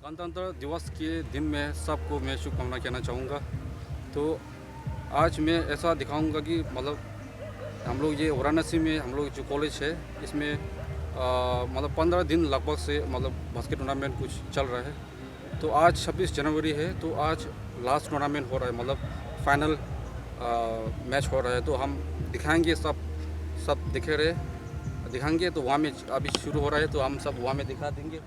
गणतंत्र दिवस के दिन में सबको मैं शुभकामना कहना चाहूँगा। तो आज मैं ऐसा दिखाऊंगा कि मतलब हम लोग ये वाराणसी में हम लोग जो कॉलेज है इसमें मतलब 15 दिन लगभग से मतलब बास्केट टूर्नामेंट कुछ चल रहा है। तो आज 26 जनवरी है, तो आज लास्ट टूर्नामेंट हो रहा है, मतलब फाइनल मैच हो रहा है। तो हम दिखाएंगे, सब दिखाएंगे। तो वहाँ में अभी शुरू हो रहा है, तो हम सब वहाँ में दिखा देंगे।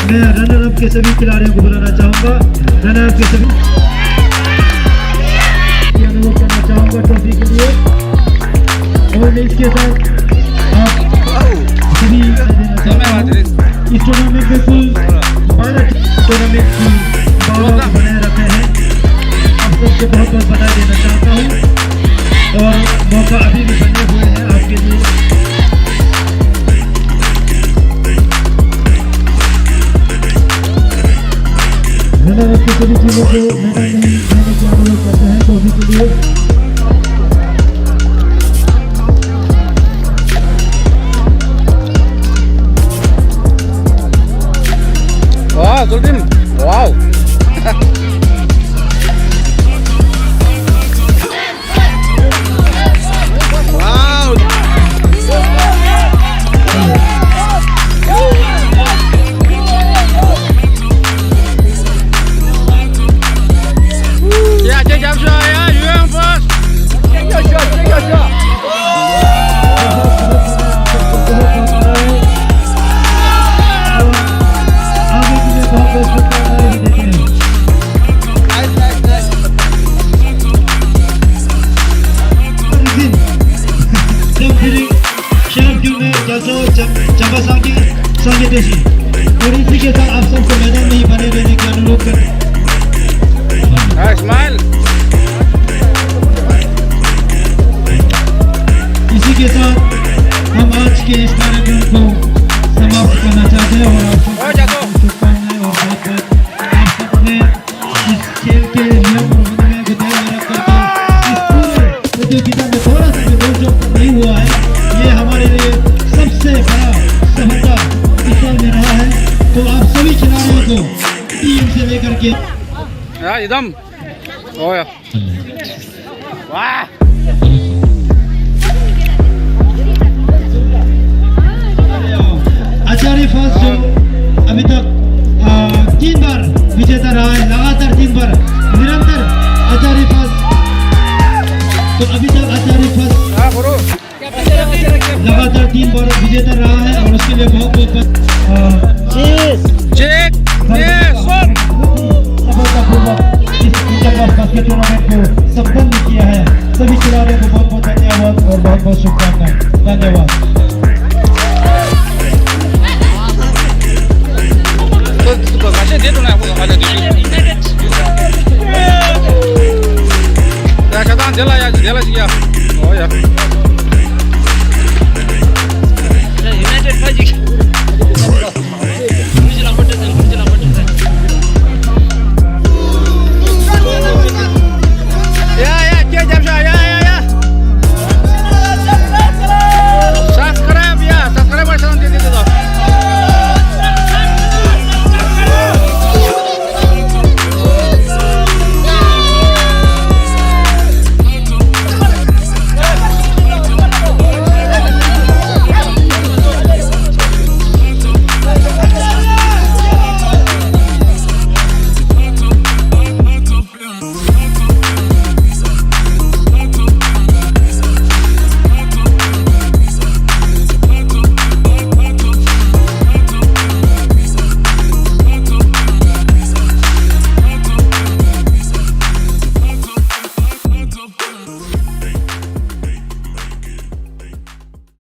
मैं रनर अप के सभी खिलाड़ियों को बुलाना चाहूंगा। रनर अप के सभी अनुभव करना चाहूंगा ट्रॉफी के लिए। और मैं इसके साथ आप सभी देना चाहता हूँ। इस टूर्नामेंट में कुल 12 टूर्नामेंट की बाउंड्री बनाए रखे हैं। आप सबको बहुत बहुत बधाई देना चाहता हूँ और मौका अभी भी बने हुए हैं आपके लिए। रनर अप की सभी टीमों को मैदान में जाने की अनुरोध करते हैं ट्रॉफी के लिए। Wow, Sultan! Wow! Wow! Ja,这家是呀，远方。आगे के लिए बहुत बहुत शुभकामनाएं देते के नियम में ध्यान रख करके इस पूरे प्रतियोगिता में थोड़ा सा भी रोक जोक नहीं हुआ है, ये हमारे लिए सबसे बड़ा सफलता इस साल में रहा है। तो आप सभी खिलाड़ियों को टीम से लेकर के एकदम वाह आचार्य फर्स्ट जो अभी तक 3 बार विजेता रहा है, लगातार 3 बार निरंतर आचार्य फर्स्ट। तो अभी तक आचार्य फर्स्ट लगातार 3 बार विजेता रहा है और उसके लिए बहुत सफलतापूर्वक इस इंटर बास्केट टूर्नामेंट को संपन्न किया है। सभी खिलाड़ियों को बहुत बहुत धन्यवाद और बहुत बहुत शुभकामनाएं।